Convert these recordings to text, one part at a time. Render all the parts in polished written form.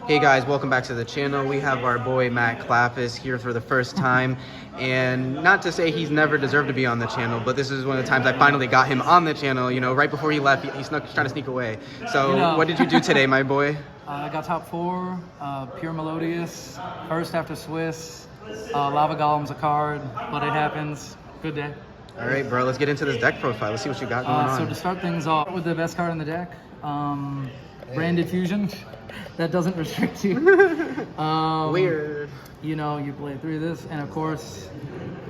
Hey guys, welcome back to the channel. We have our boy Matt Clappis here for the first time, and not to say he's never deserved to be on the channel, but this is one of the times I finally got him on the channel. You know, right before he left, he's trying to sneak away. So what did you do today, my boy? I got top 4, pure Melodious, first after Swiss, Lava Golem's a card, but it happens. Good day. All right, bro, let's get into this deck profile. Let's see what you got going on. So to start things off with the best card in the deck, Branded Fusion. That doesn't restrict you. Weird. You know, you play 3 of this, and of course,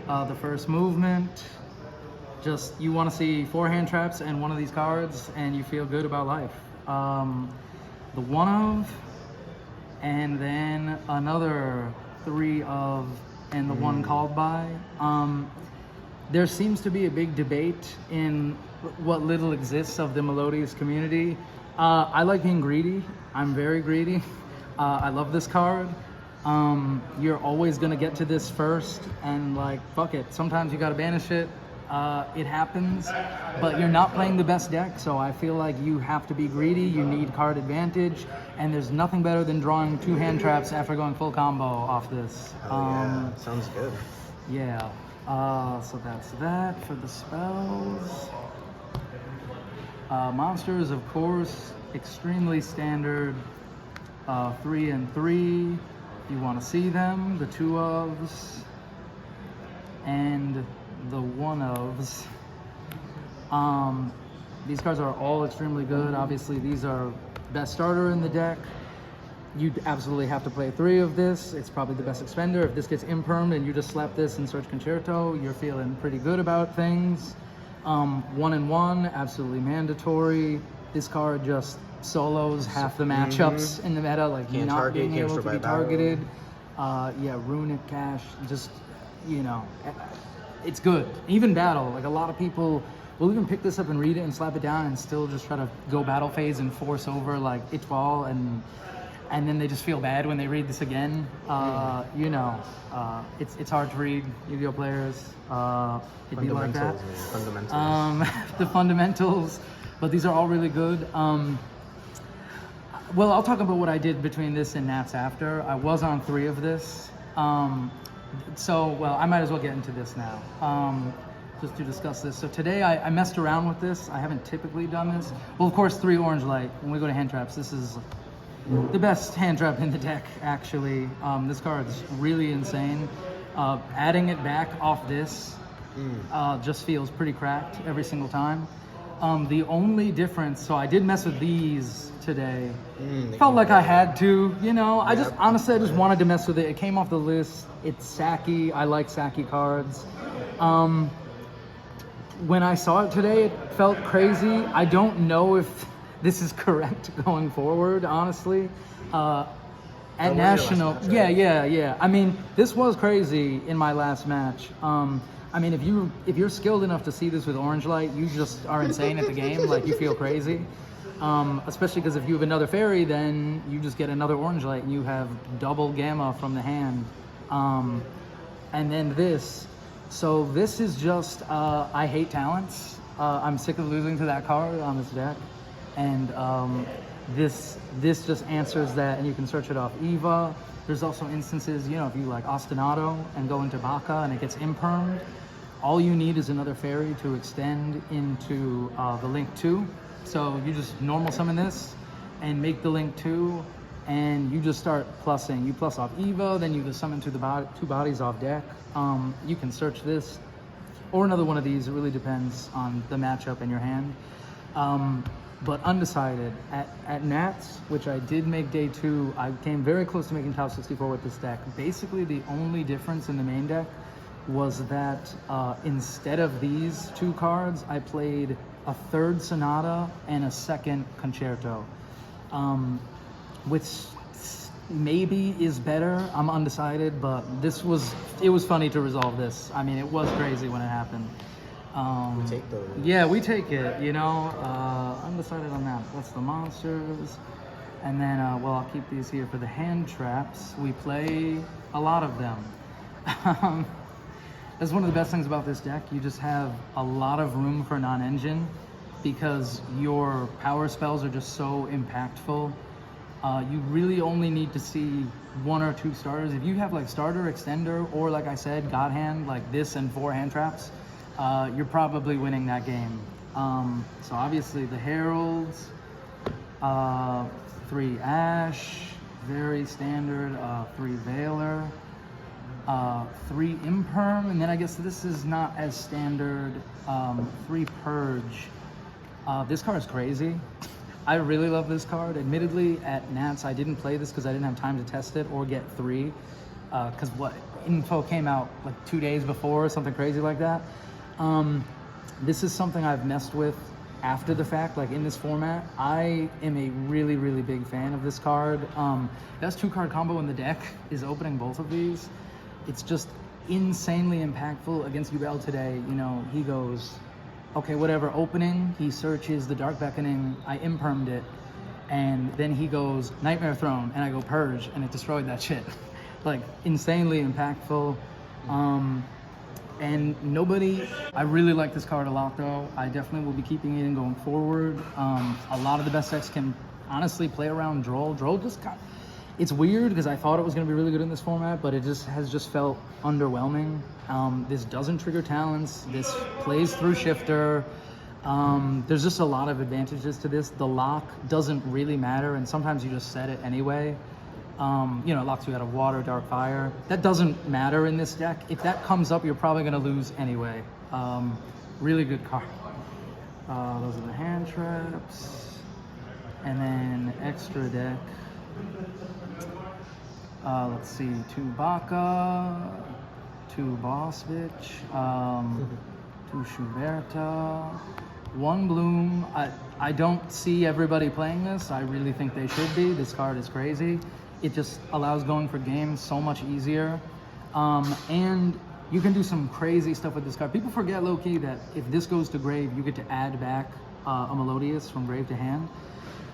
the first movement, just you want to see 4 hand traps and 1 of these cards, and you feel good about life. The 1 of, and then another 3 of, and the 1 called by. There seems to be a big debate in what little exists of the Melodious community. I like being greedy. I'm very greedy. I love this card. You're always gonna get to this first, and like, fuck it. Sometimes you gotta banish it. It happens, but you're not playing the best deck, so I feel like you have to be greedy. You need card advantage, and there's nothing better than drawing 2 hand traps after going full combo off this. Yeah, sounds good. Yeah. So that's that for the spells. Monsters, of course, extremely standard. 3 and 3. You want to see them. The 2 ofs and the 1 ofs. These cards are all extremely good. Obviously, these are best starter in the deck. You absolutely have to play 3 of this. It's probably the best expender. If this gets impermed and you just slap this and search Concerto, you're feeling pretty good about things. 1 and 1, absolutely mandatory. This card just solos half the matchups in the meta, like not being able to be targeted. Yeah, Runic Cash, just, you know, it's good. Even battle, like a lot of people will even pick this up and read it and slap it down and still just try to go battle phase and force over like Itwal, and then they just feel bad when they read this again. You know, it's hard to read Yu-Gi-Oh players. It'd be like that. Fundamentals. The fundamentals, but these are all really good. Well, I'll talk about what I did between this and Nats after. I was on 3 of this. So, well, I might as well get into this now. Just to discuss this. So today I messed around with this. I haven't typically done this. Well, of course, 3 orange light. When we go to hand traps, this is the best hand trap in the deck, actually. This card's really insane. Adding it back off this just feels pretty cracked every single time. The only difference, so I did mess with these today. Felt like I had to, you know. I just, honestly, I just wanted to mess with it. It came off the list. It's Saki. I like Saki cards. When I saw it today, it felt crazy. I don't know if this is correct going forward, honestly. At National, match, right? Yeah. I mean, this was crazy in my last match. I mean, if you're skilled enough to see this with orange light, you just are insane at the game. Like, you feel crazy. Especially because if you have another fairy, then you just get another orange light and you have double gamma from the hand. And then this. So this is just, I hate talents. I'm sick of losing to that card on this deck. And this just answers that, and you can search it off Eva. There's also instances, you know, if you like Ostinato and go into Baka and it gets impermed, all you need is another fairy to extend into the Link 2. So you just normal summon this and make the Link 2, and you just start plussing. You plus off Eva, then you just summon 2 bodies off deck. You can search this or another one of these. It really depends on the matchup in your hand. But undecided. At Nats, which I did make day 2, I came very close to making top 64 with this deck. Basically, the only difference in the main deck was that instead of these 2 cards, I played a 3rd Sonata and a 2nd Concerto, which maybe is better. I'm undecided, but it was funny to resolve this. I mean, it was crazy when it happened. We take those. Yeah, we take it, you know. Undecided on that. That's the monsters. And then, well, I'll keep these here for the hand traps. We play a lot of them. That's one of the best things about this deck. You just have a lot of room for non-engine because your power spells are just so impactful. You really only need to see 1 or 2 starters. If you have like starter, extender, or like I said, God Hand, like this and 4 hand traps, you're probably winning that game. So obviously the Heralds, 3 Ash, very standard, 3 Veiler, 3 Imperm, and then I guess this is not as standard, 3 Purge. This card is crazy. I really love this card. Admittedly, at Nats, I didn't play this because I didn't have time to test it or get 3. Because what info came out like 2 days before, something crazy like that. This is something I've messed with after the fact, like in this format. I am a really, really big fan of this card. Best 2-card combo in the deck is opening both of these. It's just insanely impactful against Ubel today. You know, he goes, okay, whatever, opening, he searches the Dark Beckoning, I impermed it, and then he goes Nightmare Throne, and I go Purge, and it destroyed that shit. Like, insanely impactful. And nobody, I really like this card a lot though. I definitely will be keeping it in going forward. A lot of the best decks can honestly play around Droll. Droll just got, it's weird because I thought it was going to be really good in this format, but it has felt underwhelming. This doesn't trigger talents. This plays through Shifter. There's just a lot of advantages to this. The lock doesn't really matter, and sometimes you just set it anyway. You know, it locks you out of water, dark fire. That doesn't matter in this deck. If that comes up, you're probably going to lose anyway. Really good card. Those are the hand traps. And then extra deck. Let's see, 2 Baka, 2 Boss Bitch, 2 Schuberta, 1 Bloom. I don't see everybody playing this. I really think they should be. This card is crazy. It just allows going for games so much easier. And you can do some crazy stuff with this card. People forget low-key that if this goes to grave, you get to add back a Melodious from grave to hand.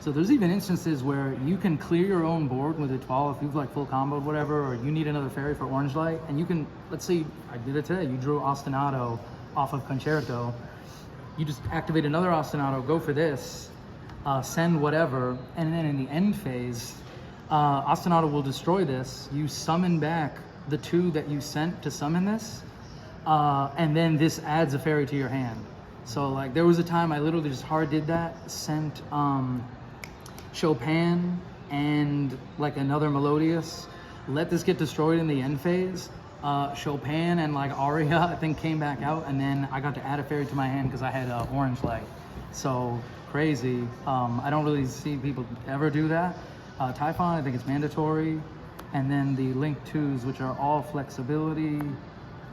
So there's even instances where you can clear your own board with a 12 if you've like full comboed whatever, or you need another fairy for Orange Light, and you can, let's say I did it today, you drew Ostinato off of Concerto, you just activate another Ostinato, go for this, send whatever, and then in the end phase, Ostinato will destroy this, you summon back the 2 that you sent to summon this, and then this adds a fairy to your hand. So like there was a time I literally just hard did that, sent Chopin and like another Melodious, let this get destroyed in the end phase. Chopin and like Aria I think came back out, and then I got to add a fairy to my hand because I had Orange Light. So crazy. I don't really see people ever do that. Typhon, I think it's mandatory. And then the Link 2s, which are all flexibility.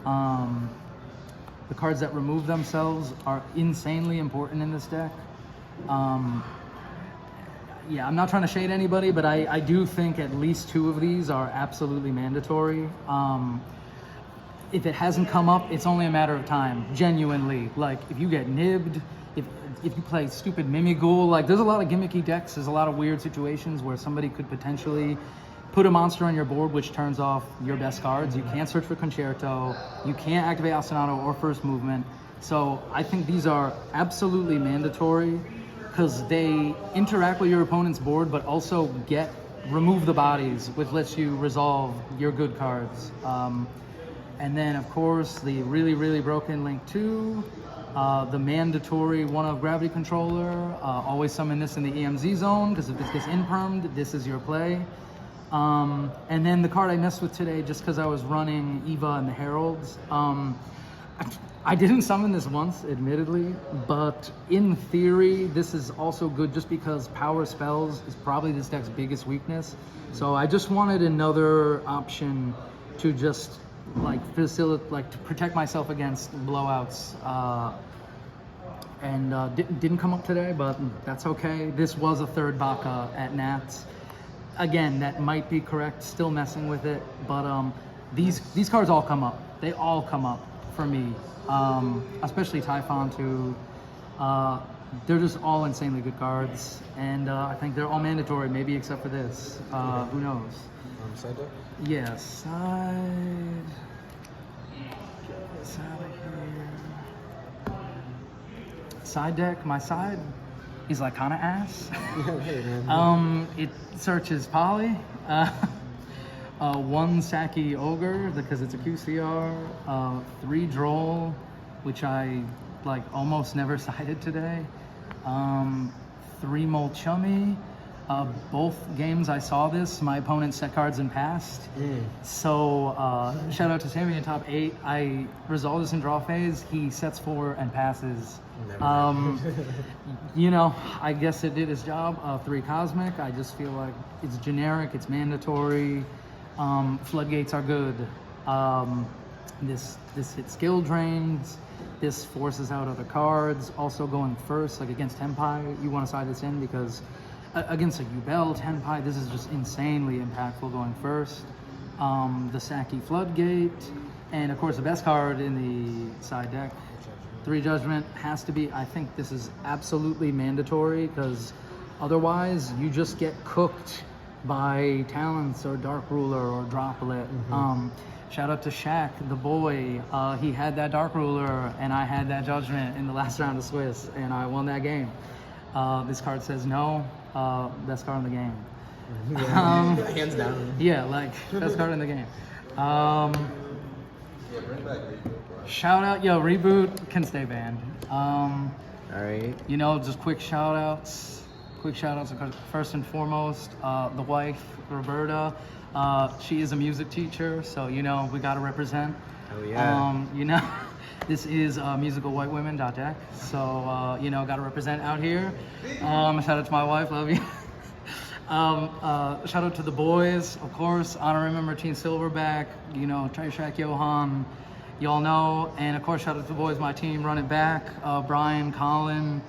The cards that remove themselves are insanely important in this deck. Yeah, I'm not trying to shade anybody, but I do think at least 2 of these are absolutely mandatory. If it hasn't come up, it's only a matter of time, genuinely. Like, if you get nibbed, if you play stupid Mimighoul, like, there's a lot of gimmicky decks, there's a lot of weird situations where somebody could potentially put a monster on your board which turns off your best cards. You can't search for Concerto, you can't activate Ostinato or First Movement. So I think these are absolutely mandatory, because they interact with your opponent's board, but also remove the bodies, which lets you resolve your good cards. And then, of course, the really, really broken Link 2, the mandatory 1-of Gravity Controller. Always summon this in the EMZ zone, because if this gets impermed, this is your play. And then the card I messed with today, just because I was running Eva and the Heralds. I didn't summon this once, admittedly, but in theory, this is also good just because power spells is probably this deck's biggest weakness. So I just wanted another option to just like facilitate, like to protect myself against blowouts. And didn't come up today, but that's okay. This was a 3rd Baka at Nats. Again, that might be correct, still messing with it, but these cards all come up. They all come up for me. Especially Typhon too. They're just all insanely good cards, and I think they're all mandatory, maybe except for this. Who knows? Side deck? Yes, side. Get this out of here. Side deck. My side He's like kind of ass. Hey, man. It searches Poly. One Saki Ogre because it's a QCR. 3 Droll, which I like almost never cited today. 3 Molchummy. Both games I saw this, my opponent set cards and passed. So shout out to Sammy in top 8. I resolve this in draw phase. He sets 4 and passes. You know, I guess it did its job. 3 Cosmic. I just feel like it's generic. It's mandatory. Floodgates are good. This hits skill drains. This forces out other cards. Also going first, like against Tenpai, you want to side this in because against a Yubel Tenpai, this is just insanely impactful going first. The Saki Floodgate, and of course the best card in the side deck, 3 Judgment, has to be. I think this is absolutely mandatory because otherwise you just get cooked by Talents or Dark Ruler or Droplet. Shout out to Shaq, the boy. He had that Dark Ruler and I had that Judgment in the last round of Swiss and I won that game. This card says no. Best card in the game. Hands down. Yeah, like best card in the game. Shout out, yo, Reboot can stay banned. All right. You know, just quick shout outs. First and foremost, the wife, Roberta. She is a music teacher, so you know we gotta represent. Oh yeah. You know, this is musicalwhitewomen.deck, so you know, gotta represent out here. Shout out to my wife, love you. Shout out to the boys, of course. Honoring member Team Silverback, you know, Trey Shack, Johan, y'all know, and of course shout out to the boys, my team, Run It Back, Brian, Colin.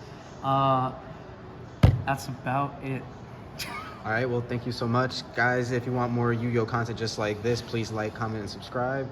That's about it. All right, well, thank you so much. Guys, if you want more Yu-Gi-Oh content just like this, please like, comment, and subscribe.